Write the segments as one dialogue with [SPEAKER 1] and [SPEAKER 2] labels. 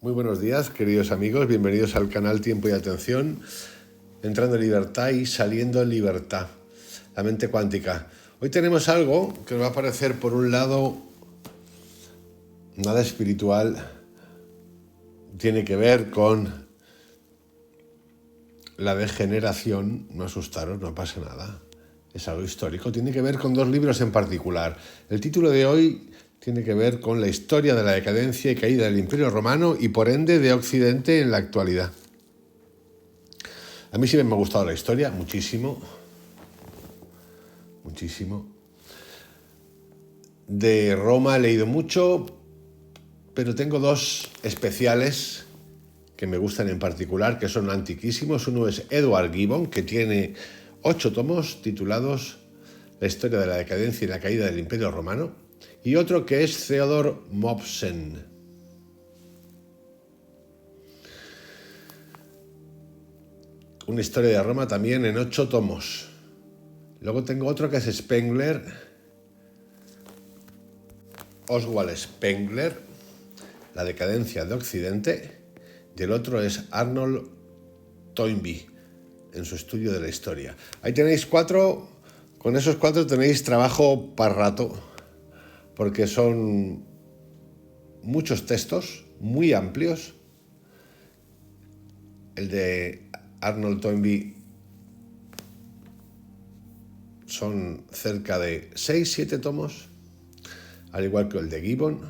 [SPEAKER 1] Muy buenos días, queridos amigos, bienvenidos al canal Tiempo y Atención, entrando en libertad y saliendo en libertad, la mente cuántica. Hoy tenemos algo que nos va a parecer, por un lado, nada espiritual, tiene que ver con la degeneración, no asustaros, no pasa nada, es algo histórico, tiene que ver con dos libros en particular. El título de hoy tiene que ver con la historia de la decadencia y caída del Imperio Romano y por ende de Occidente en la actualidad. A mí siempre me ha gustado la historia, muchísimo. De Roma he leído mucho, pero tengo dos especiales que me gustan en particular, que son antiquísimos. Uno es Edward Gibbon, que tiene 8 tomos titulados La historia de la decadencia y la caída del Imperio Romano, y otro que es Theodor Mommsen. Una historia de Roma también en 8 tomos. Luego tengo otro que es Spengler, Oswald Spengler, La decadencia de Occidente, y el otro es Arnold Toynbee, en su estudio de la historia. Ahí tenéis 4, con esos 4 tenéis trabajo para rato, porque son muchos textos, muy amplios. El de Arnold Toynbee son cerca de 6-7 tomos, al igual que el de Gibbon,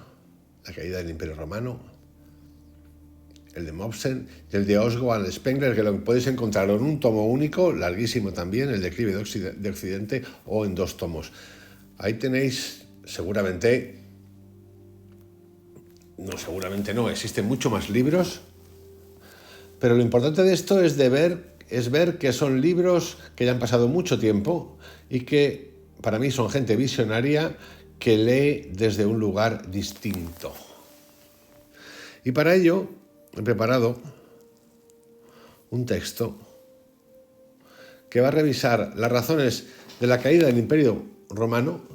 [SPEAKER 1] La caída del Imperio Romano, el de Mommsen y el de Oswald Spengler, que lo podéis encontrar en un tomo único, larguísimo también, el declive de Occidente, o en 2 tomos. Ahí tenéis, seguramente no, existen mucho más libros, pero lo importante de esto es ver que son libros que ya han pasado mucho tiempo y que para mí son gente visionaria que lee desde un lugar distinto. Y para ello he preparado un texto que va a revisar las razones de la caída del Imperio Romano.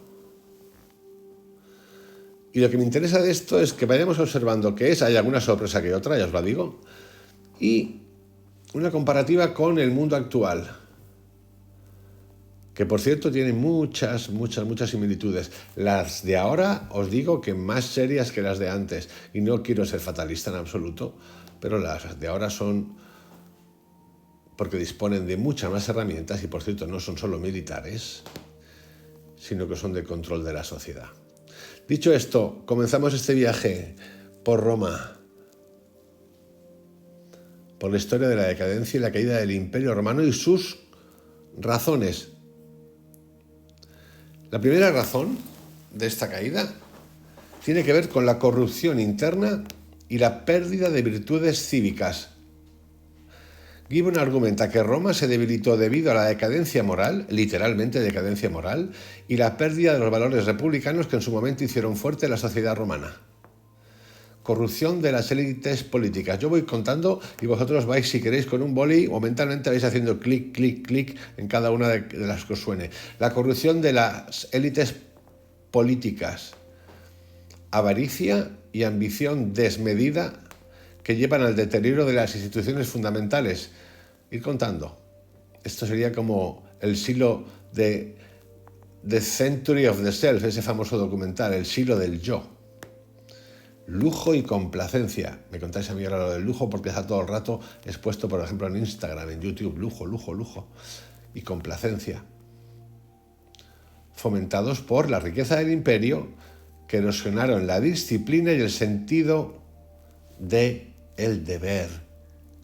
[SPEAKER 1] Y lo que me interesa de esto es que vayamos observando que hay alguna sorpresa que otra, ya os lo digo, y una comparativa con el mundo actual, que por cierto tiene muchas similitudes. Las de ahora os digo que más serias que las de antes, y no quiero ser fatalista en absoluto, pero las de ahora son porque disponen de muchas más herramientas y por cierto no son solo militares, sino que son de control de la sociedad. Dicho esto, comenzamos este viaje por Roma, por la historia de la decadencia y la caída del Imperio Romano y sus razones. La primera razón de esta caída tiene que ver con la corrupción interna y la pérdida de virtudes cívicas. Gibbon argumenta que Roma se debilitó debido a la decadencia moral, literalmente decadencia moral, y la pérdida de los valores republicanos que en su momento hicieron fuerte la sociedad romana. Corrupción de las élites políticas. Yo voy contando y vosotros vais, si queréis, con un boli o mentalmente vais haciendo clic, clic, clic en cada una de las que os suene. La corrupción de las élites políticas. Avaricia y ambición desmedida que llevan al deterioro de las instituciones fundamentales. Ir contando. Esto sería como el siglo de The Century of the Self, ese famoso documental, el siglo del yo. Lujo y complacencia. Me contáis a mí ahora lo del lujo porque está todo el rato expuesto, por ejemplo, en Instagram, en YouTube. Lujo. Y complacencia. Fomentados por la riqueza del imperio, que erosionaron la disciplina y el sentido del deber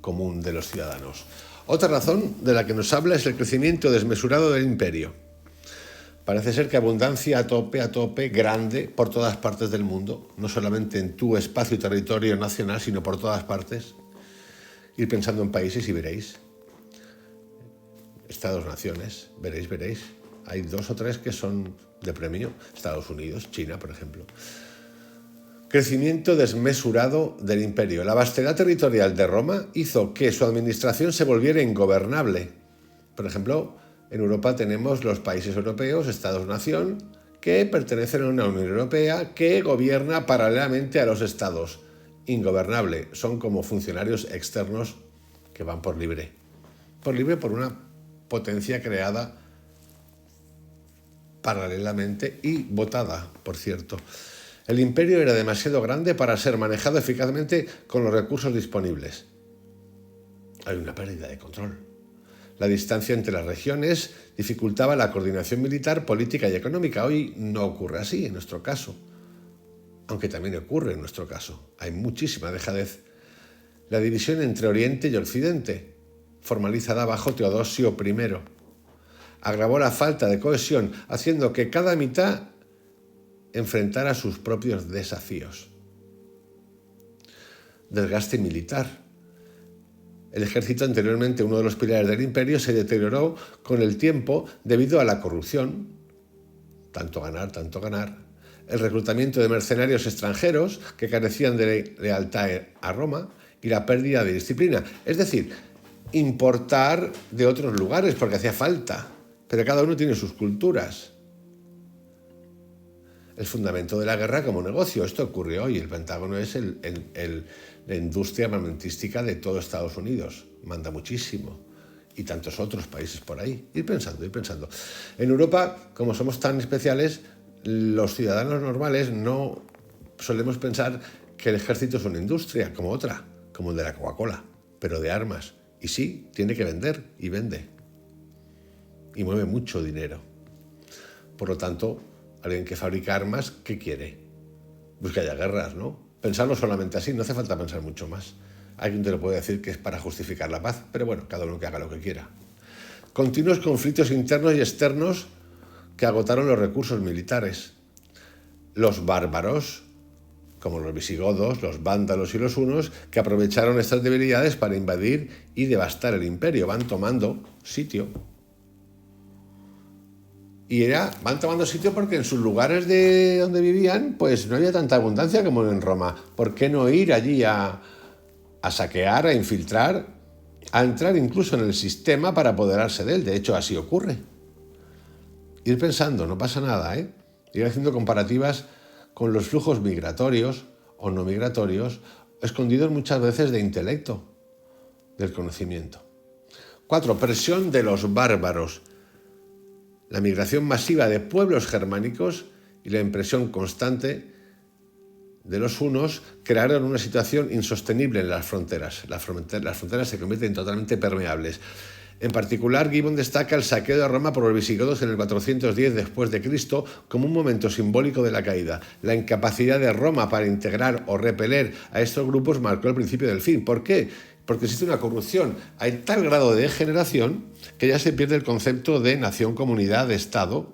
[SPEAKER 1] común de los ciudadanos. Otra razón de la que nos habla es el crecimiento desmesurado del imperio. Parece ser que abundancia a tope, grande, por todas partes del mundo, no solamente en tu espacio y territorio nacional, sino por todas partes. Ir pensando en países y veréis. Estados-naciones, veréis. Hay 2 o 3 que son de premio. Estados Unidos, China, por ejemplo. Crecimiento desmesurado del imperio. La vastedad territorial de Roma hizo que su administración se volviera ingobernable. Por ejemplo, en Europa tenemos los países europeos, Estados-nación, que pertenecen a una Unión Europea que gobierna paralelamente a los estados. ingobernable. Son como funcionarios externos que van por libre por una potencia creada paralelamente y votada, por cierto. El imperio era demasiado grande para ser manejado eficazmente con los recursos disponibles. Hay una pérdida de control. La distancia entre las regiones dificultaba la coordinación militar, política y económica. Hoy no ocurre así en nuestro caso, aunque también ocurre en nuestro caso. Hay muchísima dejadez. La división entre Oriente y Occidente, formalizada bajo Teodosio I, agravó la falta de cohesión, haciendo que cada mitad enfrentara sus propios desafíos. Desgaste militar. El ejército, anteriormente uno de los pilares del imperio, se deterioró con el tiempo debido a la corrupción, tanto ganar, el reclutamiento de mercenarios extranjeros que carecían de lealtad a Roma y la pérdida de disciplina. Es decir, importar de otros lugares porque hacía falta, pero cada uno tiene sus culturas. El fundamento de la guerra como negocio. Esto ocurre hoy. El Pentágono es la industria armamentística de todo Estados Unidos. Manda muchísimo. Y tantos otros países por ahí. Ir pensando. En Europa, como somos tan especiales, los ciudadanos normales no solemos pensar que el ejército es una industria como otra, como el de la Coca-Cola, pero de armas. Y sí, tiene que vender y vende. Y mueve mucho dinero. Por lo tanto, alguien que fabrica armas, ¿qué quiere? Pues que haya guerras, ¿no? Pensarlo solamente así, no hace falta pensar mucho más. Alguien te lo puede decir que es para justificar la paz, pero bueno, cada uno que haga lo que quiera. Continuos conflictos internos y externos que agotaron los recursos militares. Los bárbaros, como los visigodos, los vándalos y los hunos, que aprovecharon estas debilidades para invadir y devastar el imperio. Van tomando sitio. Y van tomando sitio porque en sus lugares de donde vivían, pues no había tanta abundancia como en Roma. ¿Por qué no ir allí a saquear, a infiltrar, a entrar incluso en el sistema para apoderarse de él? De hecho, así ocurre. Ir pensando, no pasa nada, ¿eh? Ir haciendo comparativas con los flujos migratorios o no migratorios, escondidos muchas veces de intelecto, del conocimiento. 4. Presión de los bárbaros. La migración masiva de pueblos germánicos y la impresión constante de los hunos crearon una situación insostenible en las fronteras. Las fronteras se convierten totalmente permeables. En particular, Gibbon destaca el saqueo de Roma por los visigodos en el 410 después de Cristo como un momento simbólico de la caída. La incapacidad de Roma para integrar o repeler a estos grupos marcó el principio del fin. ¿Por qué? Porque existe una corrupción. Hay tal grado de degeneración que ya se pierde el concepto de nación, comunidad, de Estado.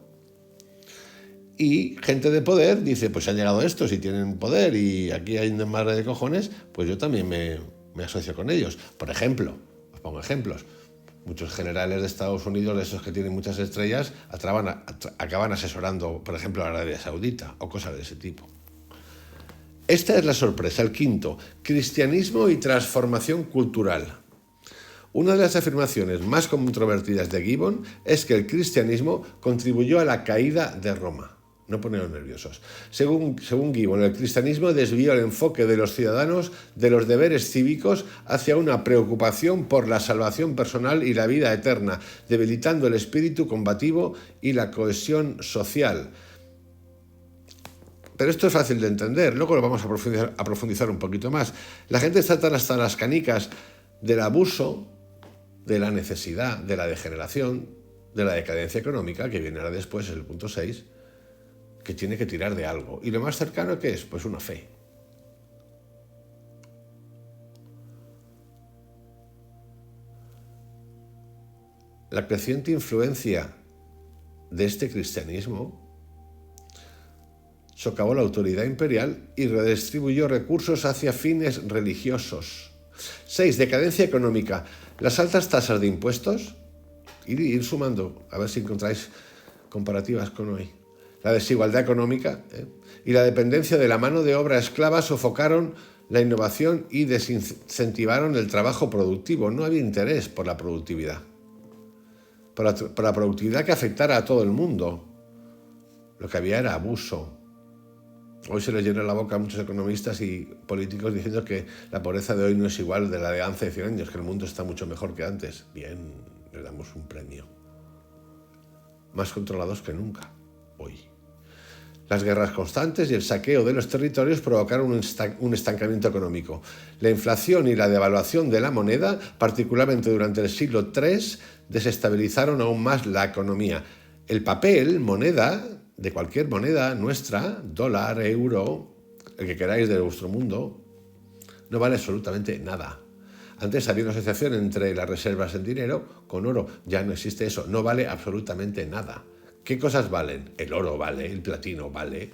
[SPEAKER 1] Y gente de poder dice, pues han llegado estos y tienen poder y aquí hay un mar de cojones, pues yo también me asocio con ellos. Por ejemplo, os pongo ejemplos. Muchos generales de Estados Unidos, de esos que tienen muchas estrellas, acaban asesorando, por ejemplo, a Arabia Saudita o cosas de ese tipo. Esta es la sorpresa, el 5, cristianismo y transformación cultural. Una de las afirmaciones más controvertidas de Gibbon es que el cristianismo contribuyó a la caída de Roma. No poneros nerviosos. Según Gibbon, el cristianismo desvió el enfoque de los ciudadanos de los deberes cívicos hacia una preocupación por la salvación personal y la vida eterna, debilitando el espíritu combativo y la cohesión social. Pero esto es fácil de entender, luego lo vamos a profundizar un poquito más. La gente está tan hasta las canicas del abuso, de la necesidad, de la degeneración, de la decadencia económica, que viene ahora después, es el punto 6, que tiene que tirar de algo. ¿Y lo más cercano qué es? Pues una fe. La creciente influencia de este cristianismo socavó la autoridad imperial y redistribuyó recursos hacia fines religiosos. 6. Decadencia económica. Las altas tasas de impuestos, ir sumando, a ver si encontráis comparativas con hoy. La desigualdad económica y la dependencia de la mano de obra esclava sofocaron la innovación y desincentivaron el trabajo productivo. No había interés por la productividad. Por la productividad que afectara a todo el mundo. Lo que había era abuso. Hoy se les llena la boca a muchos economistas y políticos diciendo que la pobreza de hoy no es igual de la de hace 100 años, que el mundo está mucho mejor que antes. Bien, le damos un premio. Más controlados que nunca, hoy. Las guerras constantes y el saqueo de los territorios provocaron un estancamiento económico. La inflación y la devaluación de la moneda, particularmente durante el siglo III, desestabilizaron aún más la economía. El papel, moneda, de cualquier moneda nuestra, dólar, euro, el que queráis de vuestro mundo, no vale absolutamente nada. Antes había una asociación entre las reservas en dinero con oro. Ya no existe eso. No vale absolutamente nada. ¿Qué cosas valen? El oro vale, el platino vale.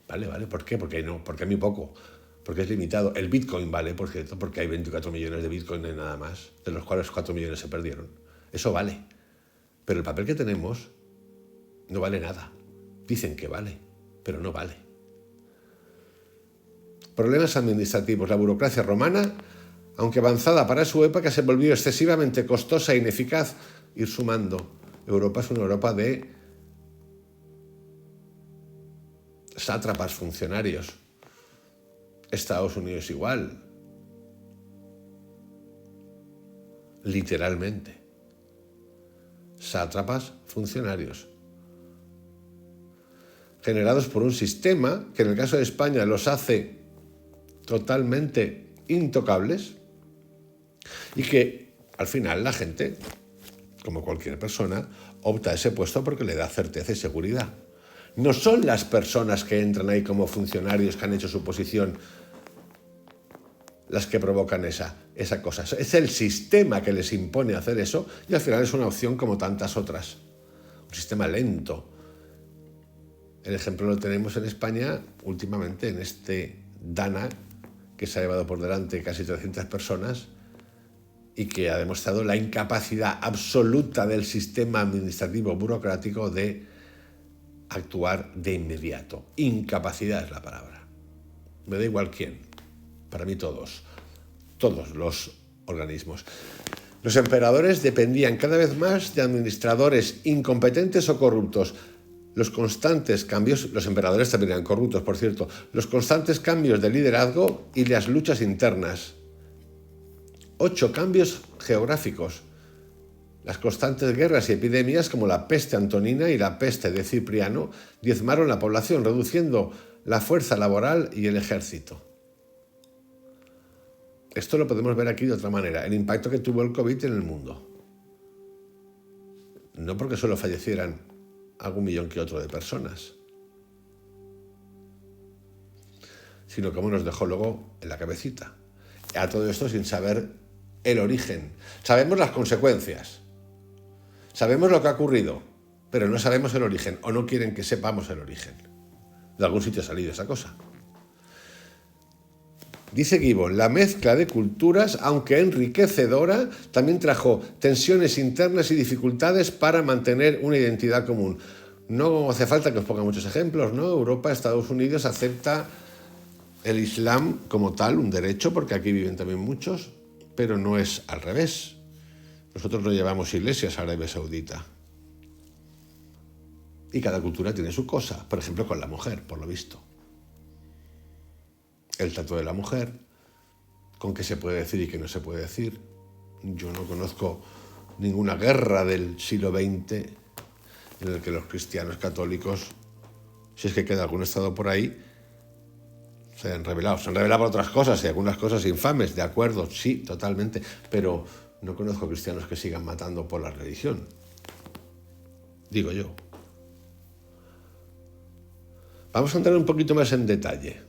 [SPEAKER 1] Vale. ¿Por qué? Porque no, porque es muy poco. Porque es limitado. El Bitcoin vale, por cierto, porque hay 24 millones de Bitcoin y nada más, de los cuales 4 millones se perdieron. Eso vale. Pero el papel que tenemos no vale nada. Dicen que vale, pero no vale. Problemas administrativos. La burocracia romana, aunque avanzada para su época, se volvió excesivamente costosa e ineficaz. Ir sumando. Europa es una Europa de sátrapas, funcionarios. Estados Unidos igual. Literalmente. Sátrapas, funcionarios. Generados por un sistema que en el caso de España los hace totalmente intocables y que al final la gente, como cualquier persona, opta a ese puesto porque le da certeza y seguridad. No son las personas que entran ahí como funcionarios que han hecho su posición las que provocan esa cosa. Es el sistema que les impone hacer eso y al final es una opción como tantas otras. Un sistema lento. El ejemplo lo tenemos en España últimamente en este Dana que se ha llevado por delante casi 300 personas y que ha demostrado la incapacidad absoluta del sistema administrativo burocrático de actuar de inmediato. Incapacidad es la palabra. Me da igual quién. Para mí todos los organismos. Los emperadores dependían cada vez más de administradores incompetentes o corruptos. Los constantes cambios, los emperadores también eran corruptos, por cierto, los constantes cambios de liderazgo y las luchas internas. 8 cambios geográficos. Las constantes guerras y epidemias como la peste antonina y la peste de Cipriano diezmaron la población, reduciendo la fuerza laboral y el ejército. Esto lo podemos ver aquí de otra manera, el impacto que tuvo el COVID en el mundo. No porque solo fallecieran algún millón que otro de personas, sino como nos dejó luego en la cabecita. A todo esto sin saber el origen. Sabemos las consecuencias, sabemos lo que ha ocurrido, pero no sabemos el origen, o no quieren que sepamos el origen. De algún sitio ha salido esa cosa. Dice Gibbon, la mezcla de culturas, aunque enriquecedora, también trajo tensiones internas y dificultades para mantener una identidad común. No hace falta que os ponga muchos ejemplos, ¿no? Europa, Estados Unidos acepta el Islam como tal, un derecho, porque aquí viven también muchos, pero no es al revés. Nosotros no llevamos iglesias a Arabia Saudita. Y cada cultura tiene su cosa, por ejemplo con la mujer, por lo visto. El trato de la mujer, con qué se puede decir y qué no se puede decir. Yo no conozco ninguna guerra del siglo XX en el que los cristianos católicos, si es que queda algún estado por ahí, se han rebelado. Se han rebelado por otras cosas y algunas cosas infames, de acuerdo, sí, totalmente, pero no conozco cristianos que sigan matando por la religión. Digo yo. Vamos a entrar un poquito más en detalle.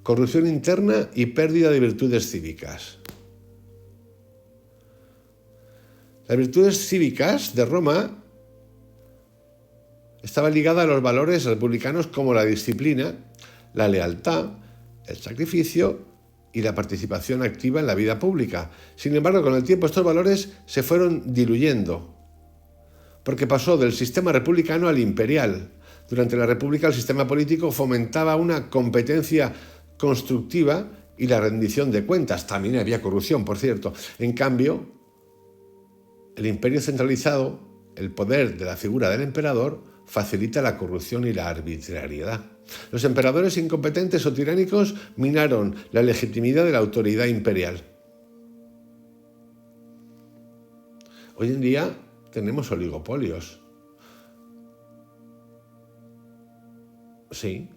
[SPEAKER 1] Corrupción interna y pérdida de virtudes cívicas. Las virtudes cívicas de Roma estaban ligadas a los valores republicanos como la disciplina, la lealtad, el sacrificio y la participación activa en la vida pública. Sin embargo, con el tiempo estos valores se fueron diluyendo, porque pasó del sistema republicano al imperial. Durante la República el sistema político fomentaba una competencia constructiva y la rendición de cuentas. También había corrupción, por cierto. En cambio, el imperio centralizado, el poder de la figura del emperador, facilita la corrupción y la arbitrariedad. Los emperadores incompetentes o tiránicos minaron la legitimidad de la autoridad imperial. Hoy en día tenemos oligopolios. Sí.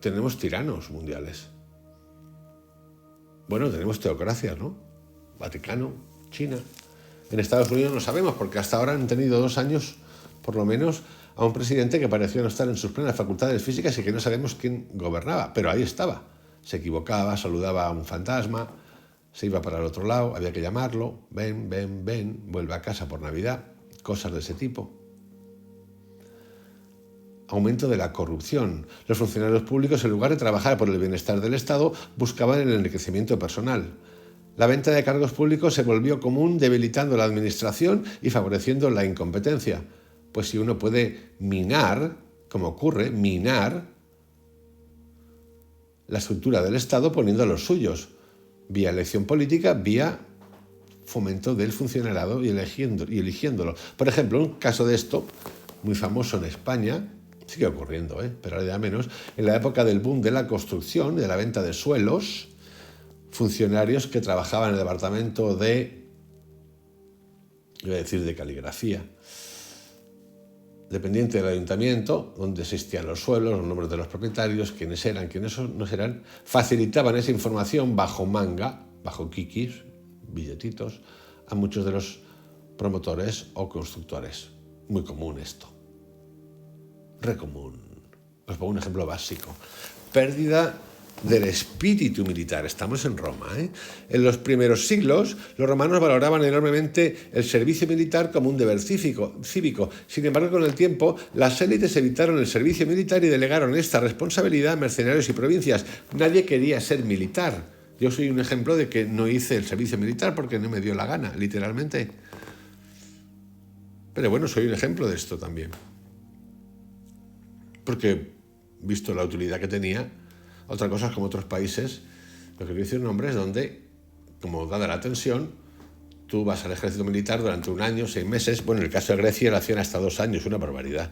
[SPEAKER 1] Tenemos tiranos mundiales. Bueno, tenemos teocracias, ¿no? Vaticano, China. En Estados Unidos no sabemos, porque hasta ahora han tenido 2 años, por lo menos, a un presidente que pareció no estar en sus plenas facultades físicas y que no sabemos quién gobernaba, pero ahí estaba. Se equivocaba, saludaba a un fantasma, se iba para el otro lado, había que llamarlo, ven, vuelve a casa por Navidad, cosas de ese tipo. Aumento de la corrupción. Los funcionarios públicos, en lugar de trabajar por el bienestar del Estado, buscaban el enriquecimiento personal. La venta de cargos públicos se volvió común, debilitando la administración y favoreciendo la incompetencia. Pues si uno puede minar, como ocurre, minar la estructura del Estado poniendo a los suyos, vía elección política, vía fomento del funcionariado y eligiéndolo. Por ejemplo, un caso de esto, muy famoso en España, sigue ocurriendo, pero ahora ya menos, en la época del boom de la construcción, de la venta de suelos, funcionarios que trabajaban en el departamento de caligrafía, dependiente del ayuntamiento, donde existían los suelos, los nombres de los propietarios, quiénes eran, quiénes no eran, facilitaban esa información bajo manga, bajo kikis, billetitos, a muchos de los promotores o constructores. Muy común esto. Re común. Os pongo un ejemplo básico. Pérdida del espíritu militar. Estamos en Roma. En los primeros siglos, los romanos valoraban enormemente el servicio militar como un deber cívico. Sin embargo, con el tiempo, las élites evitaron el servicio militar y delegaron esta responsabilidad a mercenarios y provincias. Nadie quería ser militar. Yo soy un ejemplo de que no hice el servicio militar porque no me dio la gana, literalmente. Pero bueno, soy un ejemplo de esto también. Porque, visto la utilidad que tenía, otra cosa es como otros países, lo que quiero decir nombres, donde, como dada la tensión, tú vas al ejército militar durante 1 año, 6 meses, bueno, en el caso de Grecia lo hacían hasta 2 años, una barbaridad,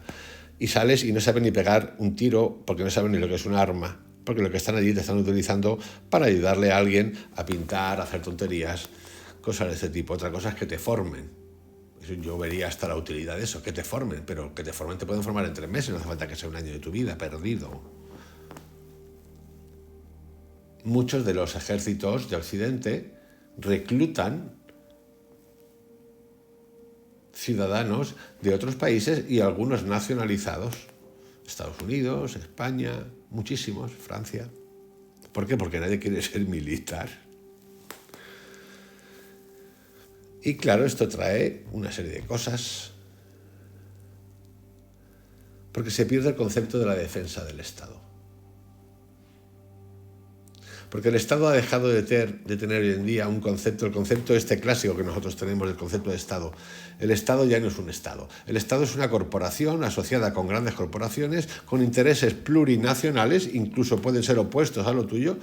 [SPEAKER 1] y sales y no saben ni pegar un tiro porque no saben ni lo que es un arma, porque lo que están allí te están utilizando para ayudarle a alguien a pintar, a hacer tonterías, cosas de ese tipo. Otra cosa es que te formen. Yo vería hasta la utilidad de eso, que te formen, pero que te formen te pueden formar en 3 meses, no hace falta que sea 1 año de tu vida perdido. Muchos de los ejércitos de Occidente reclutan ciudadanos de otros países y algunos nacionalizados. Estados Unidos, España, muchísimos, Francia. ¿Por qué? Porque nadie quiere ser militar. Y claro, esto trae una serie de cosas, porque se pierde el concepto de la defensa del Estado. Porque el Estado ha dejado de tener hoy en día un concepto, el concepto este clásico que nosotros tenemos del concepto de Estado. El Estado ya no es un Estado. El Estado es una corporación asociada con grandes corporaciones, con intereses plurinacionales, incluso pueden ser opuestos a lo tuyo,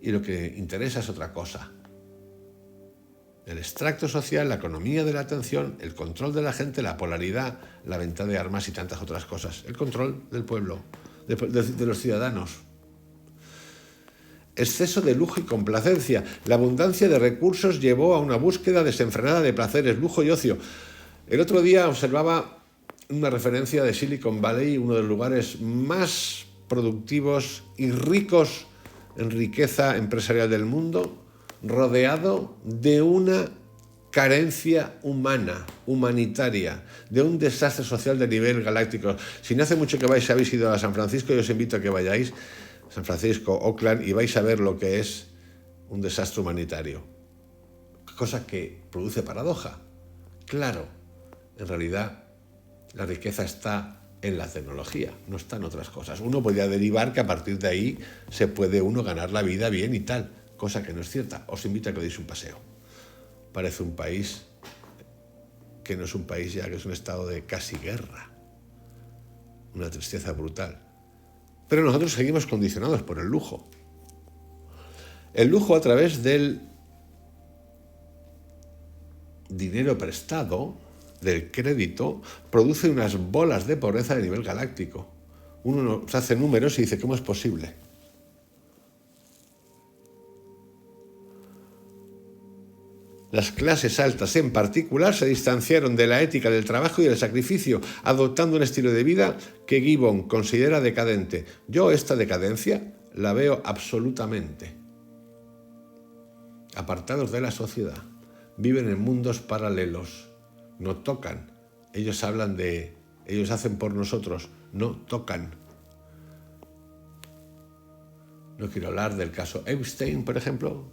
[SPEAKER 1] y lo que interesa es otra cosa. El extracto social, la economía de la atención, el control de la gente, la polaridad, la venta de armas y tantas otras cosas. El control del pueblo, de los ciudadanos. Exceso de lujo y complacencia. La abundancia de recursos llevó a una búsqueda desenfrenada de placeres, lujo y ocio. El otro día observaba una referencia de Silicon Valley, uno de los lugares más productivos y ricos en riqueza empresarial del mundo, rodeado de una carencia humana, humanitaria, de un desastre social de nivel galáctico. Si no hace mucho que habéis ido a San Francisco, yo os invito a que vayáis, San Francisco, Oakland, y vais a ver lo que es un desastre humanitario. Cosa que produce paradoja. Claro, en realidad la riqueza está en la tecnología, no está en otras cosas. Uno podría derivar que a partir de ahí se puede uno ganar la vida bien y tal, cosa que no es cierta. Os invito a que deis un paseo. Parece un país que no es un país ya, que es un estado de casi guerra. Una tristeza brutal. Pero nosotros seguimos condicionados por el lujo. El lujo a través del dinero prestado, del crédito produce unas bolas de pobreza de nivel galáctico. Uno se hace números y dice, ¿cómo es posible? Las clases altas en particular se distanciaron de la ética del trabajo y del sacrificio, adoptando un estilo de vida que Gibbon considera decadente. Yo esta decadencia la veo absolutamente. Apartados de la sociedad, viven en mundos paralelos, no tocan. Ellos hacen por nosotros, no tocan. No quiero hablar del caso Epstein, por ejemplo,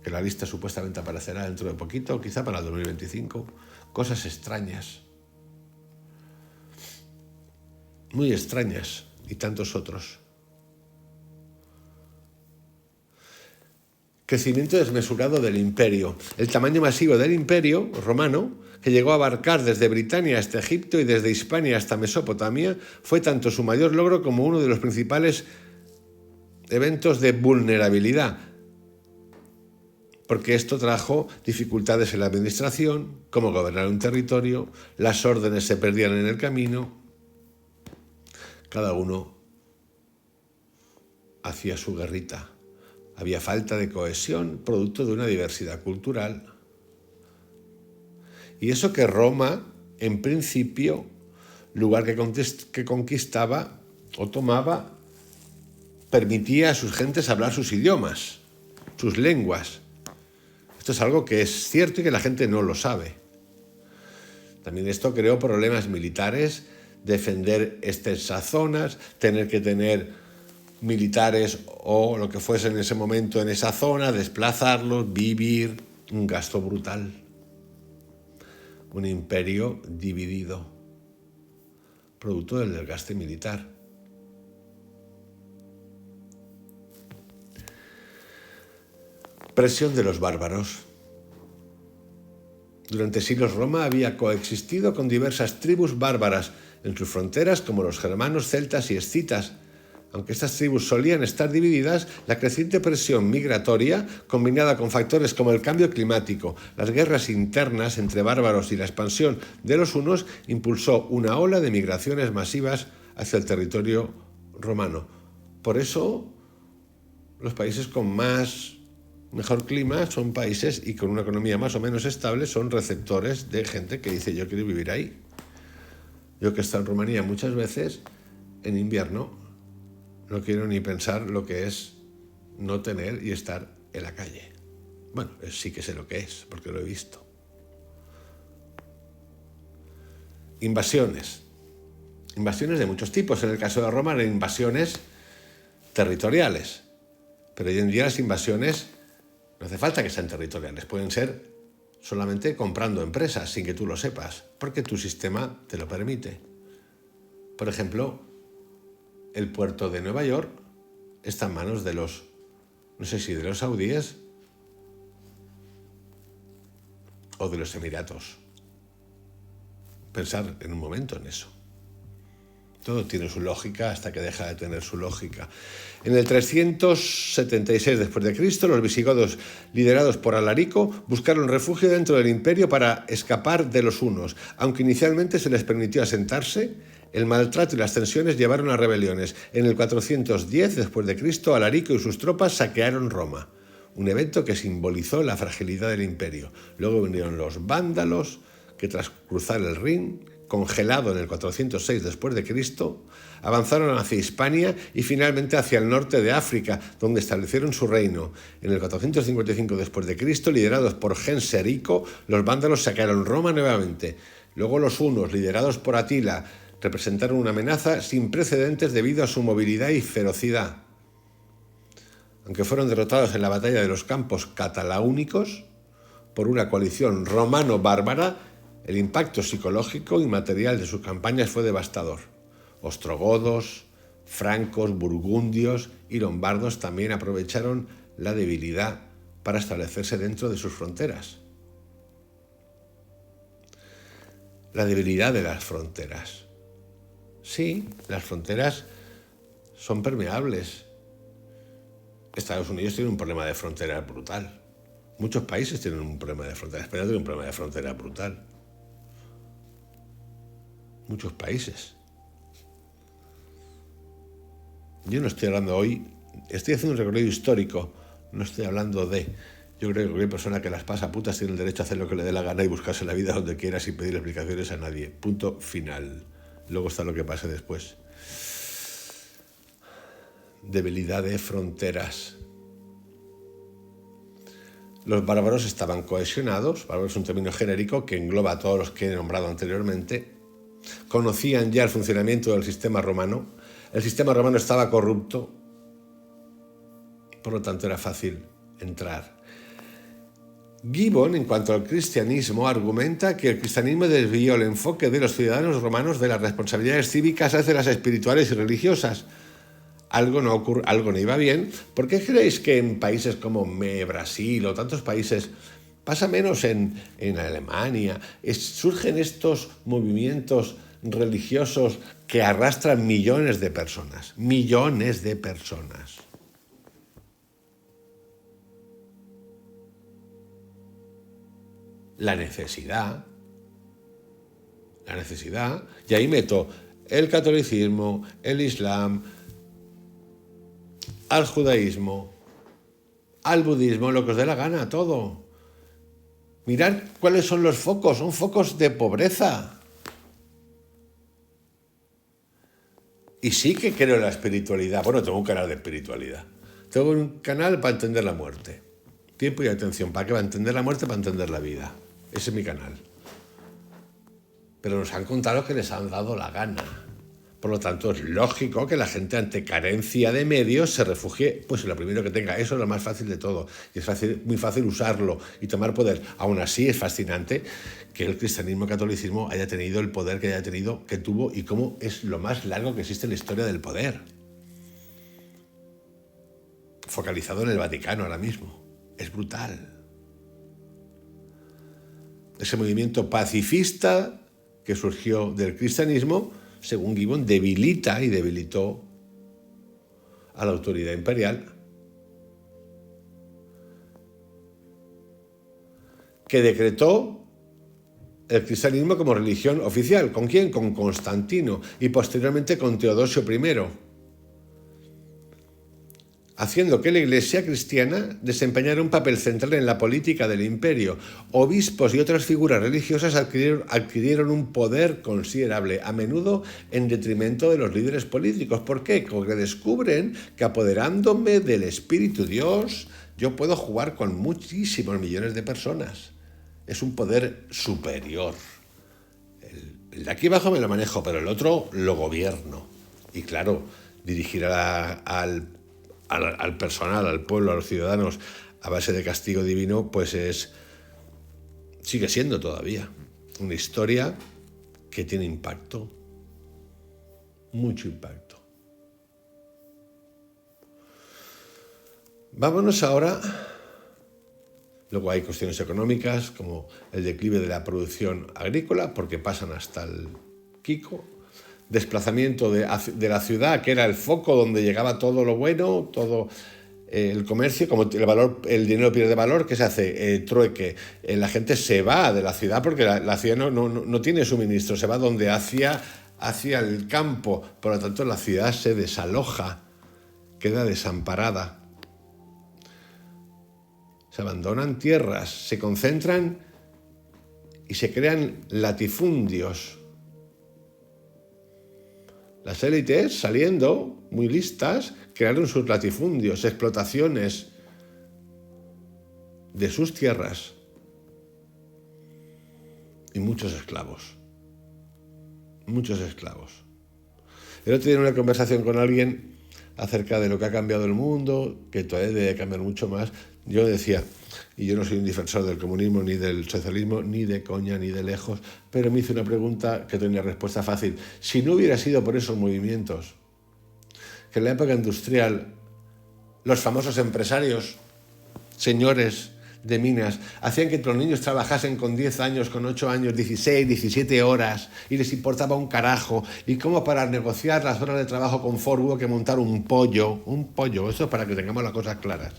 [SPEAKER 1] que la lista supuestamente aparecerá dentro de poquito, quizá para el 2025. Cosas extrañas. Muy extrañas, y tantos otros. Crecimiento desmesurado del imperio. El tamaño masivo del imperio romano, que llegó a abarcar desde Britania hasta Egipto y desde Hispania hasta Mesopotamia, fue tanto su mayor logro como uno de los principales eventos de vulnerabilidad, porque esto trajo dificultades en la administración, cómo gobernar un territorio, las órdenes se perdían en el camino, cada uno hacía su guerrita. Había falta de cohesión, producto de una diversidad cultural. Y eso que Roma, en principio, lugar que conquistaba o tomaba, permitía a sus gentes hablar sus idiomas, sus lenguas. Esto es algo que es cierto y que la gente no lo sabe. También esto creó problemas militares, defender extensas zonas, tener que tener militares o lo que fuese en ese momento en esa zona, desplazarlos, vivir, un gasto brutal. Un imperio dividido, producto del desgaste militar. Presión de los bárbaros. Durante siglos Roma había coexistido con diversas tribus bárbaras en sus fronteras, como los germanos, celtas y escitas. Aunque estas tribus solían estar divididas, la creciente presión migratoria, combinada con factores como el cambio climático, las guerras internas entre bárbaros y la expansión de los hunos, impulsó una ola de migraciones masivas hacia el territorio romano. Por eso, los países con mejor clima son países y con una economía más o menos estable son receptores de gente que dice yo quiero vivir ahí. Yo que he estado en Rumanía muchas veces, en invierno, no quiero ni pensar lo que es no tener y estar en la calle. Bueno, sí que sé lo que es, porque lo he visto. Invasiones. Invasiones de muchos tipos. En el caso de Roma eran invasiones territoriales. Pero hoy en día las invasiones no hace falta que sean territoriales. Pueden ser solamente comprando empresas sin que tú lo sepas, porque tu sistema te lo permite. Por ejemplo, el puerto de Nueva York está en manos de los saudíes o de los Emiratos. Pensar en un momento en eso. Todo tiene su lógica hasta que deja de tener su lógica. En el 376 después de Cristo, los visigodos, liderados por Alarico, buscaron refugio dentro del imperio para escapar de los hunos. Aunque inicialmente se les permitió asentarse, el maltrato y las tensiones llevaron a rebeliones. En el 410 después de Cristo, Alarico y sus tropas saquearon Roma, un evento que simbolizó la fragilidad del imperio. Luego vinieron los vándalos, que tras cruzar el Rin, congelado en el 406 después de Cristo, avanzaron hacia Hispania y finalmente hacia el norte de África, donde establecieron su reino. En el 455 después de Cristo, liderados por Genserico, los vándalos saquearon Roma nuevamente. Luego los hunos, liderados por Atila, representaron una amenaza sin precedentes debido a su movilidad y ferocidad. Aunque fueron derrotados en la batalla de los Campos Cataláunicos por una coalición romano-bárbara, el impacto psicológico y material de sus campañas fue devastador. Ostrogodos, francos, burgundios y lombardos también aprovecharon la debilidad para establecerse dentro de sus fronteras. La debilidad de las fronteras. Sí, las fronteras son permeables. Estados Unidos tiene un problema de frontera brutal. Muchos países tienen un problema de frontera. España tiene un problema de frontera brutal. muchos países. Yo no estoy hablando hoy, estoy haciendo un recorrido histórico, no estoy hablando de... Yo creo que cualquier persona que las pasa putas tiene el derecho a hacer lo que le dé la gana y buscarse la vida donde quiera sin pedir explicaciones a nadie. Punto final. Luego está lo que pase después. Debilidad de fronteras. Los bárbaros estaban cohesionados, bárbaro es un término genérico que engloba a todos los que he nombrado anteriormente, conocían ya el funcionamiento del sistema romano, el sistema romano estaba corrupto, por lo tanto era fácil entrar. Gibbon, en cuanto al cristianismo, argumenta que el cristianismo desvió el enfoque de los ciudadanos romanos de las responsabilidades cívicas hacia las espirituales y religiosas. Algo no iba bien. ¿Por qué creéis que en países como Brasil o tantos países, pasa menos en Alemania, surgen estos movimientos religiosos que arrastran millones de personas? Millones de personas. La necesidad, y ahí meto el catolicismo, el islam, al judaísmo, al budismo, lo que os dé la gana, todo. Mirad cuáles son los focos, son focos de pobreza. Y sí que creo en la espiritualidad. Bueno, tengo un canal de espiritualidad. Tengo un canal para entender la muerte. Tiempo y atención. ¿Para qué? Para entender la muerte, para entender la vida. Ese es mi canal. Pero nos han contado lo que les han dado la gana. Por lo tanto, es lógico que la gente ante carencia de medios se refugie pues en lo primero que tenga. Eso es lo más fácil de todo. Y es muy fácil usarlo y tomar poder. Aún así, es fascinante que el cristianismo y el catolicismo haya tenido el poder que haya tenido, que tuvo, y cómo es lo más largo que existe en la historia del poder. Focalizado en el Vaticano ahora mismo. Es brutal. Ese movimiento pacifista que surgió del cristianismo, según Gibbon, debilitó a la autoridad imperial, que decretó el cristianismo como religión oficial. ¿Con quién? Con Constantino y posteriormente con Teodosio I, haciendo que la Iglesia cristiana desempeñara un papel central en la política del imperio. Obispos y otras figuras religiosas adquirieron un poder considerable, a menudo en detrimento de los líderes políticos. ¿Por qué? Porque descubren que apoderándome del Espíritu Dios, yo puedo jugar con muchísimos millones de personas. Es un poder superior. El de aquí abajo me lo manejo, pero el otro lo gobierno. Y claro, dirigir al personal, al pueblo, a los ciudadanos, a base de castigo divino, pues sigue siendo todavía una historia que tiene impacto, mucho impacto. Vámonos ahora. Luego hay cuestiones económicas como el declive de la producción agrícola, porque pasan hasta el Kiko. Desplazamiento de la ciudad, que era el foco donde llegaba todo lo bueno, todo el comercio, como el dinero pierde valor, ¿qué se hace? Trueque. La gente se va de la ciudad porque la ciudad no tiene suministro, se va donde hacia el campo, por lo tanto la ciudad se desaloja, queda desamparada. Se abandonan tierras, se concentran y se crean latifundios. Las élites, saliendo, muy listas, crearon sus latifundios, explotaciones de sus tierras y muchos esclavos. Muchos esclavos. El otro día en una conversación con alguien acerca de lo que ha cambiado el mundo, que todavía debe cambiar mucho más, yo decía, y yo no soy un defensor del comunismo, ni del socialismo, ni de coña, ni de lejos, pero me hice una pregunta que tenía respuesta fácil. Si no hubiera sido por esos movimientos, que en la época industrial los famosos empresarios, señores de minas, hacían que los niños trabajasen con 10 años, con 8 años, 16, 17 horas, y les importaba un carajo, y cómo para negociar las horas de trabajo con Ford hubo que montar un pollo, eso es para que tengamos las cosas claras.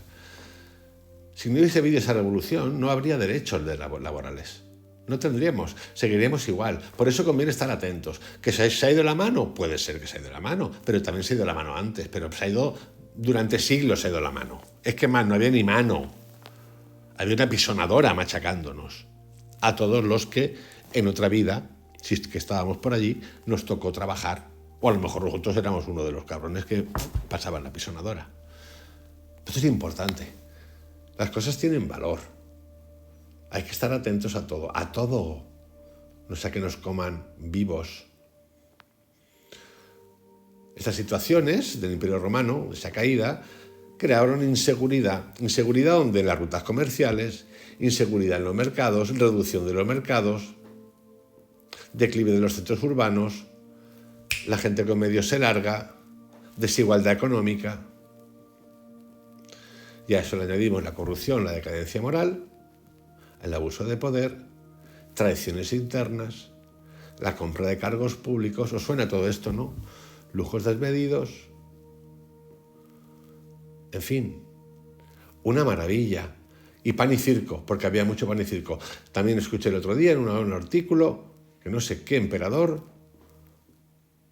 [SPEAKER 1] Si no hubiese habido esa revolución, no habría derechos laborales. No tendríamos, seguiríamos igual. Por eso conviene estar atentos. ¿Que se ha ido la mano? Puede ser que se ha ido la mano, pero también se ha ido la mano antes, pero se ha ido, durante siglos se ha ido la mano. Es que más, no había ni mano. Había una pisonadora machacándonos. A todos los que en otra vida, si es que estábamos por allí, nos tocó trabajar. O a lo mejor nosotros éramos uno de los cabrones que pasaban la pisonadora. Esto es importante. Las cosas tienen valor. Hay que estar atentos a todo, a todo. No sea que nos coman vivos. Estas situaciones del Imperio Romano, esa caída, crearon inseguridad. Inseguridad donde las rutas comerciales, inseguridad en los mercados, reducción de los mercados, declive de los centros urbanos, la gente con medios se larga, desigualdad económica. Y a eso le añadimos la corrupción, la decadencia moral, el abuso de poder, traiciones internas, la compra de cargos públicos. ¿Os suena todo esto, no? Lujos desmedidos. En fin, una maravilla. Y pan y circo, porque había mucho pan y circo. También escuché el otro día en un artículo que no sé qué emperador,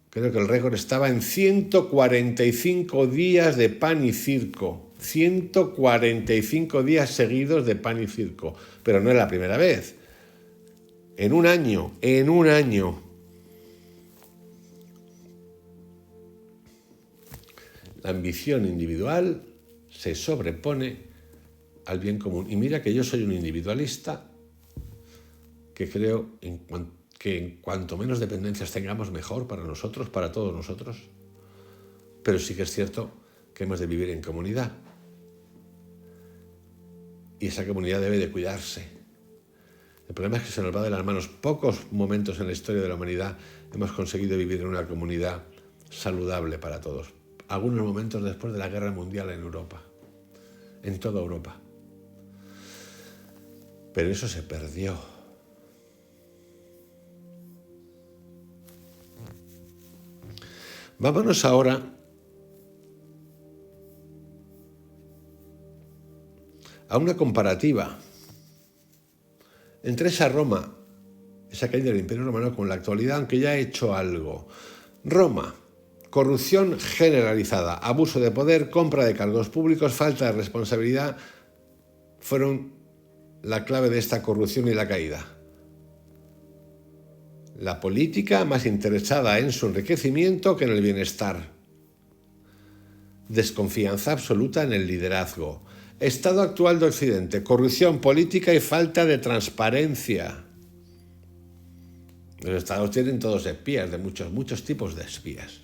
[SPEAKER 1] creo que el récord estaba en 145 días de pan y circo. 145 días seguidos de pan y circo. Pero no es la primera vez. En un año. La ambición individual se sobrepone al bien común. Y mira que yo soy un individualista que creo que en cuanto menos dependencias tengamos, mejor para nosotros, para todos nosotros. Pero sí que es cierto que hemos de vivir en comunidad. Y esa comunidad debe de cuidarse. El problema es que se nos va de las manos. Pocos momentos en la historia de la humanidad hemos conseguido vivir en una comunidad saludable para todos. Algunos momentos después de la Guerra Mundial en Europa, en toda Europa. Pero eso se perdió. Vámonos ahora a una comparativa entre esa Roma, esa caída del Imperio Romano, con la actualidad, aunque ya ha hecho algo. Roma, corrupción generalizada, abuso de poder, compra de cargos públicos, falta de responsabilidad, fueron la clave de esta corrupción y la caída. La política más interesada en su enriquecimiento que en el bienestar. Desconfianza absoluta en el liderazgo. Estado actual de Occidente, corrupción política y falta de transparencia. Los estados tienen todos espías, de muchos tipos de espías.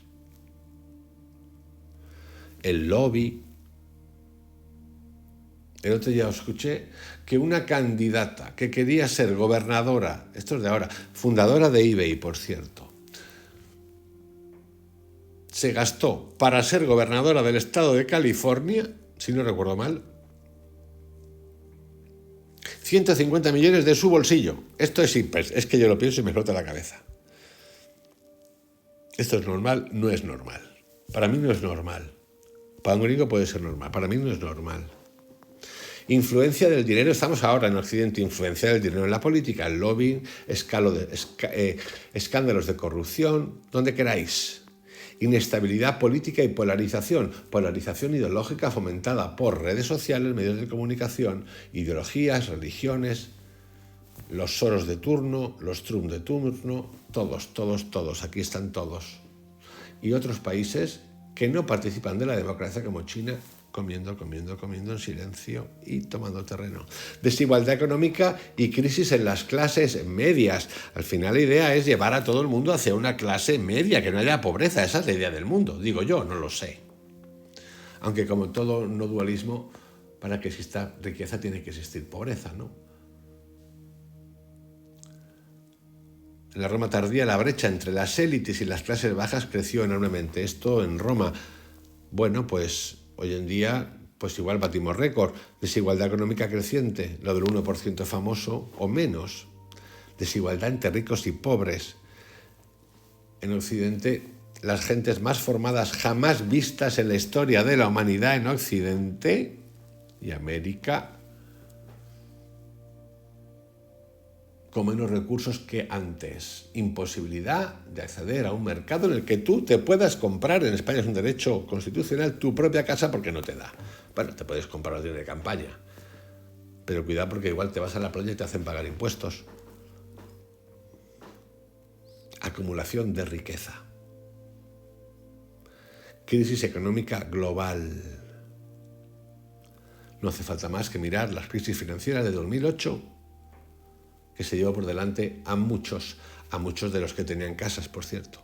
[SPEAKER 1] El lobby. El otro día os escuché que una candidata que quería ser gobernadora, esto es de ahora, fundadora de eBay, por cierto, se gastó para ser gobernadora del estado de California, si no recuerdo mal, 150 millones de su bolsillo. Esto es que yo lo pienso y me explota la cabeza. ¿Esto es normal? No es normal. Para mí no es normal. Para un gringo puede ser normal. Para mí no es normal. Influencia del dinero. Estamos ahora en Occidente. Influencia del dinero en la política, el lobbying, escándalos de corrupción, donde queráis. Inestabilidad política y polarización. Polarización ideológica fomentada por redes sociales, medios de comunicación, ideologías, religiones, los Soros de turno, los Trump de turno, todos. Aquí están todos. Y otros países que no participan de la democracia, como China, comiendo en silencio y tomando terreno. Desigualdad económica y crisis en las clases medias. Al final la idea es llevar a todo el mundo hacia una clase media, que no haya pobreza. Esa es la idea del mundo, digo yo, no lo sé. Aunque como todo no dualismo, para que exista riqueza tiene que existir pobreza, ¿no? En la Roma tardía la brecha entre las élites y las clases bajas creció enormemente. Esto en Roma, bueno, pues hoy en día, pues igual batimos récord. Desigualdad económica creciente, lo del 1% famoso o menos. Desigualdad entre ricos y pobres. En Occidente, las gentes más formadas jamás vistas en la historia de la humanidad en Occidente y América con menos recursos que antes. Imposibilidad de acceder a un mercado en el que tú te puedas comprar, en España es un derecho constitucional, tu propia casa porque no te da. Bueno, te puedes comprar los días de campaña, pero cuidado porque igual te vas a la playa y te hacen pagar impuestos. Acumulación de riqueza. Crisis económica global. No hace falta más que mirar las crisis financieras de 2008, que se llevó por delante a muchos de los que tenían casas, por cierto.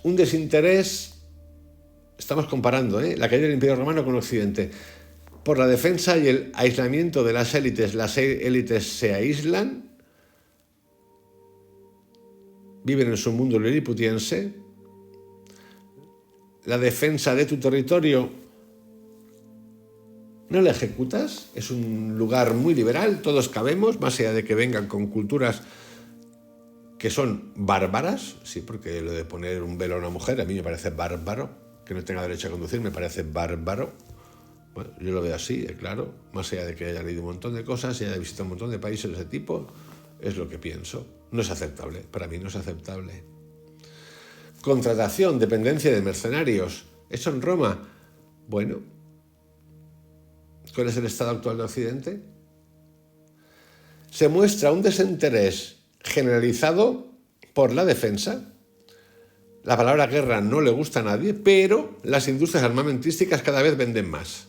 [SPEAKER 1] Un desinterés, estamos comparando la caída del Imperio Romano con Occidente, por la defensa y el aislamiento de las élites. Las élites se aíslan, viven en su mundo liliputiense. La defensa de tu territorio no la ejecutas, es un lugar muy liberal, todos cabemos, más allá de que vengan con culturas que son bárbaras, sí, porque lo de poner un velo a una mujer a mí me parece bárbaro, que no tenga derecho a conducir me parece bárbaro. Bueno, yo lo veo así, claro, más allá de que haya leído un montón de cosas y haya visitado un montón de países de ese tipo, es lo que pienso. No es aceptable, para mí no es aceptable. Contratación, dependencia de mercenarios, eso en Roma. Bueno, ¿cuál es el estado actual de Occidente? Se muestra un desinterés generalizado por la defensa. La palabra guerra no le gusta a nadie, pero las industrias armamentísticas cada vez venden más.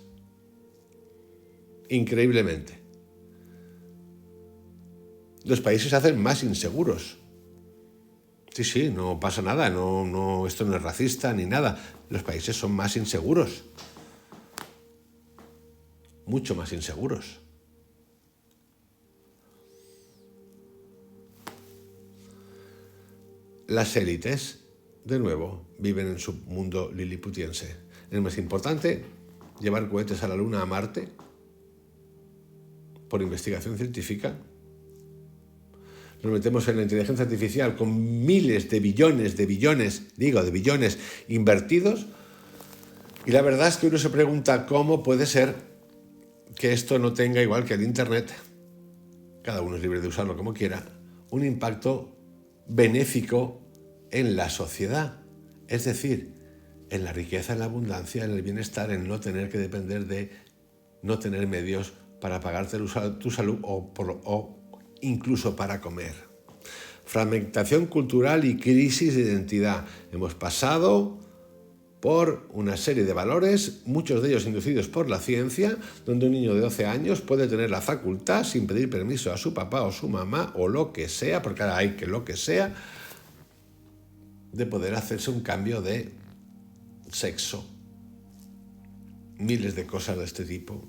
[SPEAKER 1] Increíblemente. Los países se hacen más inseguros. Sí, no pasa nada, esto no es racista ni nada. Los países son más inseguros. Mucho más inseguros. Las élites, de nuevo, viven en su mundo liliputiense. El más importante, llevar cohetes a la Luna, a Marte, por investigación científica. Nos metemos en la inteligencia artificial con miles de billones invertidos. Y la verdad es que uno se pregunta cómo puede ser que esto no tenga, igual que el Internet, cada uno es libre de usarlo como quiera, un impacto benéfico en la sociedad. Es decir, en la riqueza, en la abundancia, en el bienestar, en no tener que depender de no tener medios para pagarte tu salud o incluso para comer. Fragmentación cultural y crisis de identidad. Hemos pasado por una serie de valores, muchos de ellos inducidos por la ciencia, donde un niño de 12 años puede tener la facultad, sin pedir permiso a su papá o su mamá, o lo que sea, porque ahora hay que lo que sea, de poder hacerse un cambio de sexo. Miles de cosas de este tipo.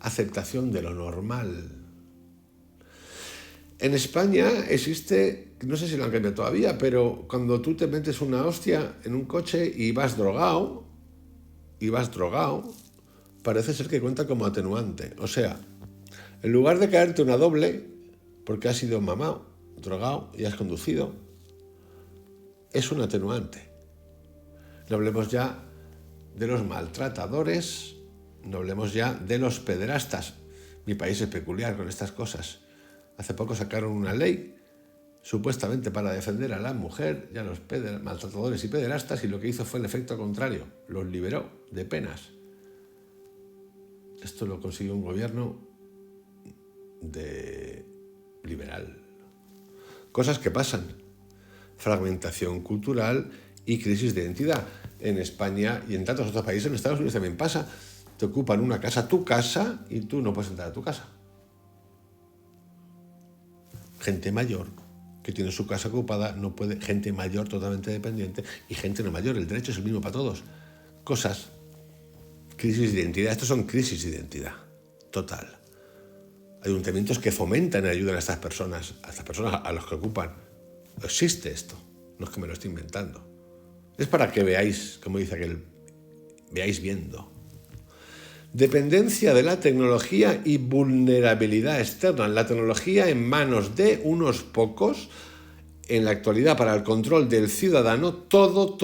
[SPEAKER 1] Aceptación de lo normal. En España existe, no sé si lo han cambiado todavía, pero cuando tú te metes una hostia en un coche y vas drogado, parece ser que cuenta como atenuante. O sea, en lugar de caerte una doble, porque has sido mamado, drogado y has conducido, es un atenuante. No hablemos ya de los maltratadores, no hablemos ya de los pederastas. Mi país es peculiar con estas cosas. Hace poco sacaron una ley supuestamente para defender a la mujer y a los maltratadores y pederastas, y lo que hizo fue el efecto contrario, los liberó de penas. Esto lo consiguió un gobierno liberal. Cosas que pasan. Fragmentación cultural y crisis de identidad. En España y en tantos otros países, en Estados Unidos también pasa. Te ocupan una casa, tu casa, y tú no puedes entrar a tu casa. Gente mayor que tiene su casa ocupada no puede, gente mayor totalmente dependiente y gente no mayor, el derecho es el mismo para todos. Cosas, crisis de identidad, estos son crisis de identidad, total. Ayuntamientos que fomentan y ayudan a estas personas a los que ocupan. Existe esto, no es que me lo esté inventando. Es para que veáis, como dice aquel, veáis viendo. Dependencia de la tecnología y vulnerabilidad externa. La tecnología en manos de unos pocos, en la actualidad para el control del ciudadano, todo,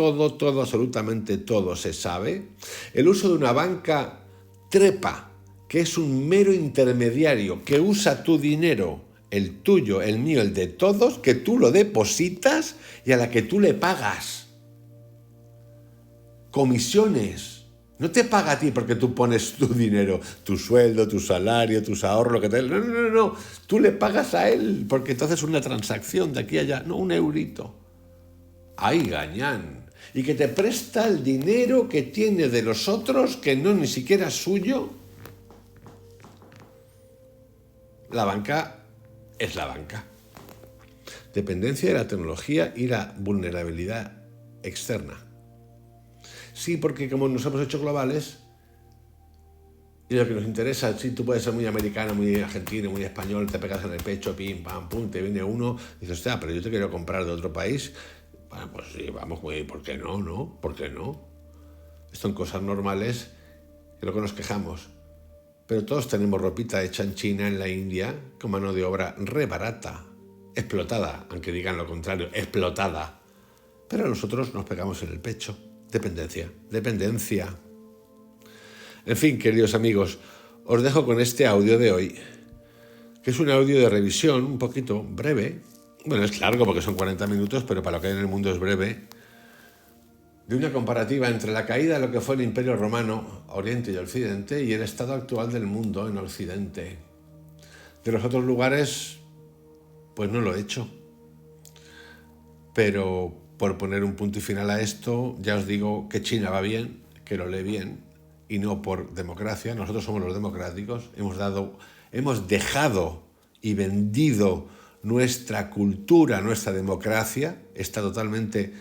[SPEAKER 1] absolutamente todo se sabe. El uso de una banca trepa que es un mero intermediario, que usa tu dinero, el tuyo, el mío, el de todos, que tú lo depositas y a la que tú le pagas. Comisiones. No te paga a ti porque tú pones tu dinero, tu sueldo, tu salario, tus ahorros, lo que te... No. Tú le pagas a él porque entonces es una transacción de aquí a allá. No, un eurito. ¡Ay, gañán! Y que te presta el dinero que tiene de los otros, que no ni siquiera es suyo. La banca es la banca. Dependencia de la tecnología y la vulnerabilidad externa. Sí, porque como nos hemos hecho globales, y lo que nos interesa, sí, tú puedes ser muy americano, muy argentino, muy español, te pegas en el pecho, pim, pam, pum, te viene uno, y dices, hostia, pero yo te quiero comprar de otro país. Bueno, pues sí, vamos, ¿por qué no? ¿No? ¿Por qué no? Esto en cosas normales, es lo que nos quejamos. Pero todos tenemos ropita hecha en China, en la India, con mano de obra re barata, explotada, aunque digan lo contrario, explotada. Pero nosotros nos pegamos en el pecho. Dependencia. En fin, queridos amigos, os dejo con este audio de hoy, que es un audio de revisión un poquito breve. Bueno, es largo porque son 40 minutos, pero para lo que hay en el mundo es breve. De una comparativa entre la caída de lo que fue el Imperio Romano, Oriente y Occidente, y el estado actual del mundo en Occidente. De los otros lugares, pues no lo he hecho. Pero por poner un punto y final a esto, ya os digo que China va bien, que lo lee bien, y no por democracia. Nosotros somos los democráticos, hemos dejado y vendido nuestra cultura, nuestra democracia, está totalmente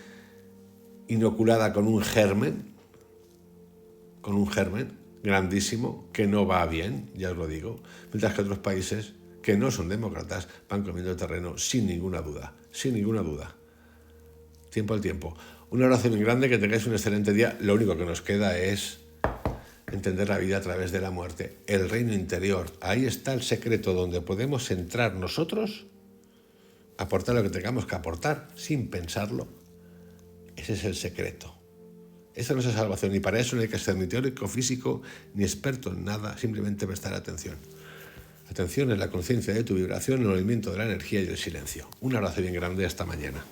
[SPEAKER 1] inoculada con un germen grandísimo, que no va bien, ya os lo digo, mientras que otros países que no son demócratas van comiendo terreno sin ninguna duda. Tiempo al tiempo. Un abrazo muy grande, que tengáis un excelente día. Lo único que nos queda es entender la vida a través de la muerte. El reino interior, ahí está el secreto donde podemos entrar nosotros, aportar lo que tengamos que aportar sin pensarlo. Ese es el secreto. Esa no es la salvación, y para eso no hay que ser ni teórico, físico, ni experto en nada, simplemente prestar atención. Atención en la conciencia de tu vibración, el movimiento de la energía y el silencio. Un abrazo bien grande, hasta mañana.